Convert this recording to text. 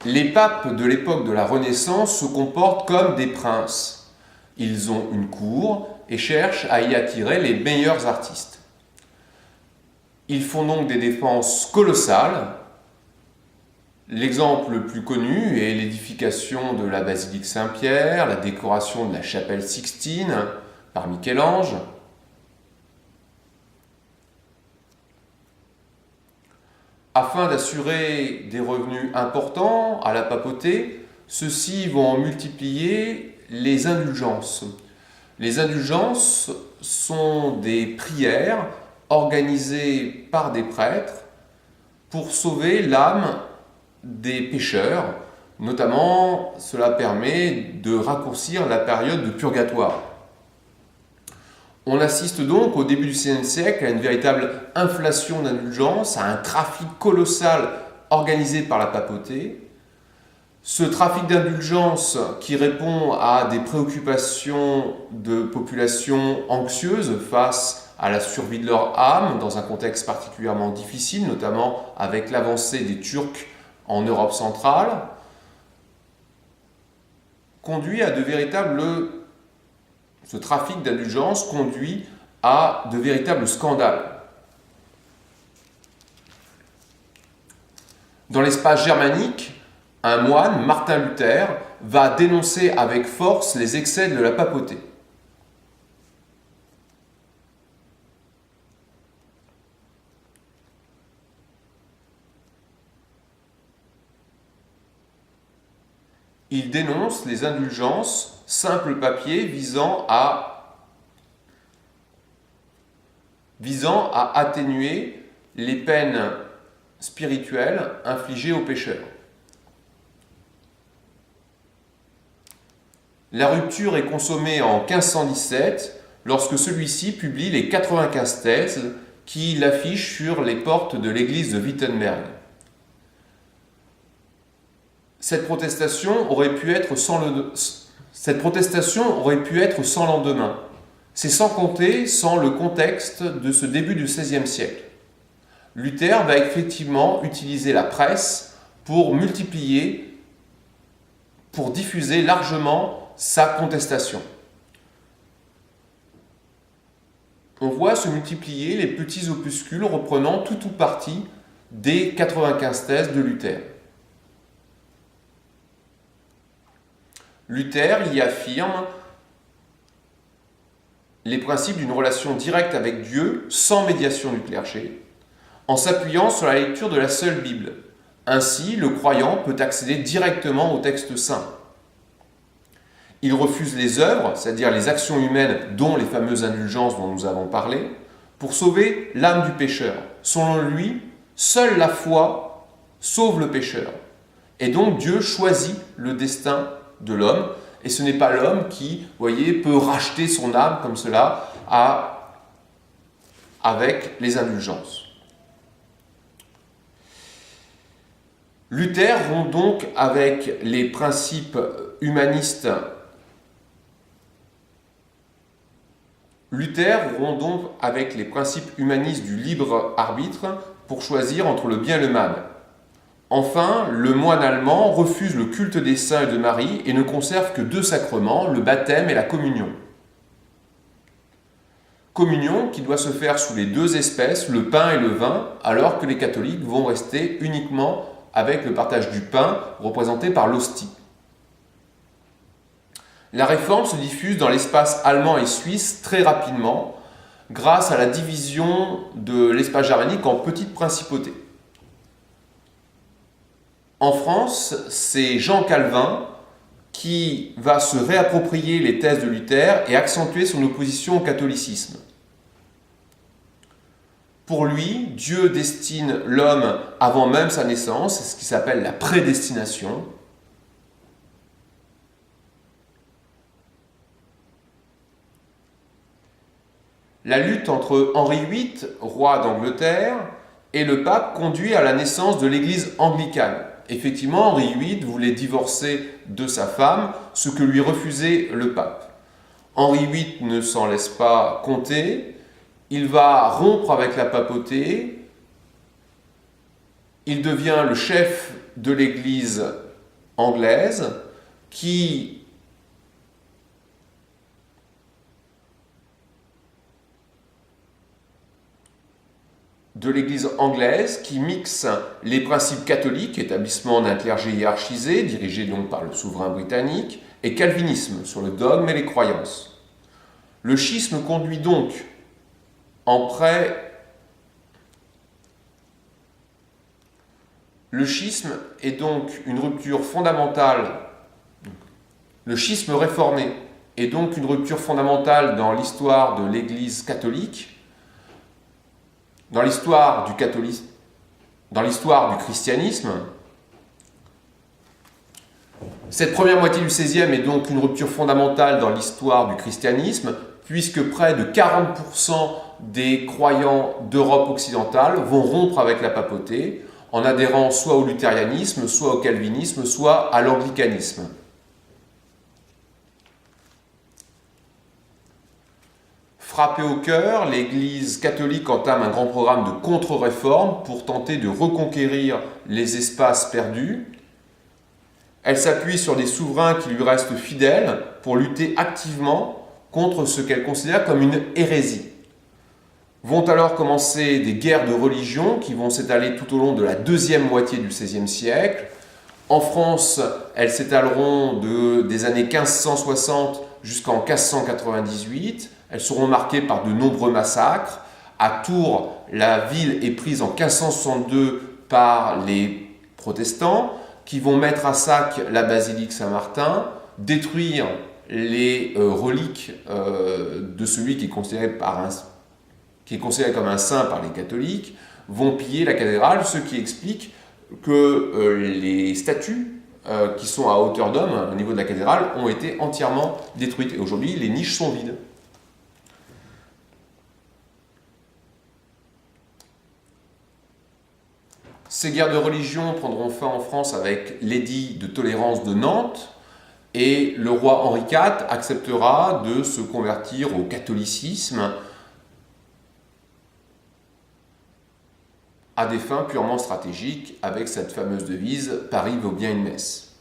Les papes de l'époque de la Renaissance se comportent comme des princes. Ils ont une cour et cherchent à y attirer les meilleurs artistes. Ils font donc des dépenses colossales. L'exemple le plus connu est l'édification de la basilique Saint-Pierre, la décoration de la chapelle Sixtine par Michel-Ange. Afin d'assurer des revenus importants à la papauté, ceux-ci vont multiplier les indulgences. Les indulgences sont des prières organisées par des prêtres pour sauver l'âme des pécheurs. Notamment, cela permet de raccourcir la période de purgatoire. On assiste donc au début du XVIe siècle à une véritable inflation d'indulgences, à un trafic colossal organisé par la papauté. Ce trafic d'indulgences qui répond à des préoccupations de populations anxieuses face à la survie de leur âme dans un contexte particulièrement difficile, notamment avec l'avancée des Turcs en Europe centrale, conduit à ce trafic d'indulgence conduit à de véritables scandales. Dans l'espace germanique, un moine, Martin Luther, va dénoncer avec force les excès de la papauté. Il dénonce les indulgences, simples papiers visant à atténuer les peines spirituelles infligées aux pécheurs. La rupture est consommée en 1517 lorsque celui-ci publie les 95 thèses qui l'affichent sur les portes de l'église de Wittenberg. Cette protestation aurait pu être sans lendemain. C'est sans compter sans le contexte de ce début du XVIe siècle. Luther va effectivement utiliser la presse pour diffuser largement sa contestation. On voit se multiplier les petits opuscules reprenant tout ou partie des 95 thèses de Luther. Luther y affirme les principes d'une relation directe avec Dieu sans médiation du clergé, en s'appuyant sur la lecture de la seule Bible. Ainsi, le croyant peut accéder directement au texte saint. Il refuse les œuvres, c'est-à-dire les actions humaines, dont les fameuses indulgences dont nous avons parlé, pour sauver l'âme du pécheur. Selon lui, seule la foi sauve le pécheur. Et donc Dieu choisit le destin de l'homme, et ce n'est pas l'homme qui, peut racheter son âme comme cela avec les indulgences. Luther rompt donc avec les principes humanistes. Du libre arbitre pour choisir entre le bien et le mal. Enfin, le moine allemand refuse le culte des saints et de Marie et ne conserve que 2 sacrements, le baptême et la communion. Communion qui doit se faire sous les 2 espèces, le pain et le vin, alors que les catholiques vont rester uniquement avec le partage du pain, représenté par l'hostie. La réforme se diffuse dans l'espace allemand et suisse très rapidement, grâce à la division de l'espace germanique en petites principautés. En France, c'est Jean Calvin qui va se réapproprier les thèses de Luther et accentuer son opposition au catholicisme. Pour lui, Dieu destine l'homme avant même sa naissance, c'est ce qui s'appelle la prédestination. La lutte entre Henri VIII, roi d'Angleterre, et le pape conduit à la naissance de l'église anglicane. Effectivement, Henri VIII voulait divorcer de sa femme, ce que lui refusait le pape. Henri VIII ne s'en laisse pas compter, il va rompre avec la papauté, il devient le chef de l'église anglaise qui mixe les principes catholiques, établissement d'un clergé hiérarchisé, dirigé donc par le souverain britannique, et calvinisme sur le dogme et les croyances. Le schisme conduit donc en prêt. Le schisme est donc une rupture fondamentale. Le schisme réformé est donc une rupture fondamentale dans l'histoire de l'Église catholique, dans l'histoire du catholisme, dans l'histoire du christianisme. Cette première moitié du XVIe est donc une rupture fondamentale dans l'histoire du christianisme, puisque près de 40% des croyants d'Europe occidentale vont rompre avec la papauté en adhérant soit au luthérianisme, soit au calvinisme, soit à l'anglicanisme. Frappée au cœur, l'Église catholique entame un grand programme de contre-réforme pour tenter de reconquérir les espaces perdus. Elle s'appuie sur des souverains qui lui restent fidèles pour lutter activement contre ce qu'elle considère comme une hérésie. Vont alors commencer des guerres de religion qui vont s'étaler tout au long de la deuxième moitié du XVIe siècle. En France, elles s'étaleront des années 1560 jusqu'en 1598. Elles seront marquées par de nombreux massacres. À Tours, la ville est prise en 1562 par les protestants qui vont mettre à sac la basilique Saint-Martin, détruire les reliques de celui qui est considéré comme un saint par les catholiques, vont piller la cathédrale, ce qui explique que les statues qui sont à hauteur d'homme au niveau de la cathédrale ont été entièrement détruites. Et aujourd'hui, les niches sont vides. Ces guerres de religion prendront fin en France avec l'édit de tolérance de Nantes, et le roi Henri IV acceptera de se convertir au catholicisme à des fins purement stratégiques avec cette fameuse devise « Paris vaut bien une messe ».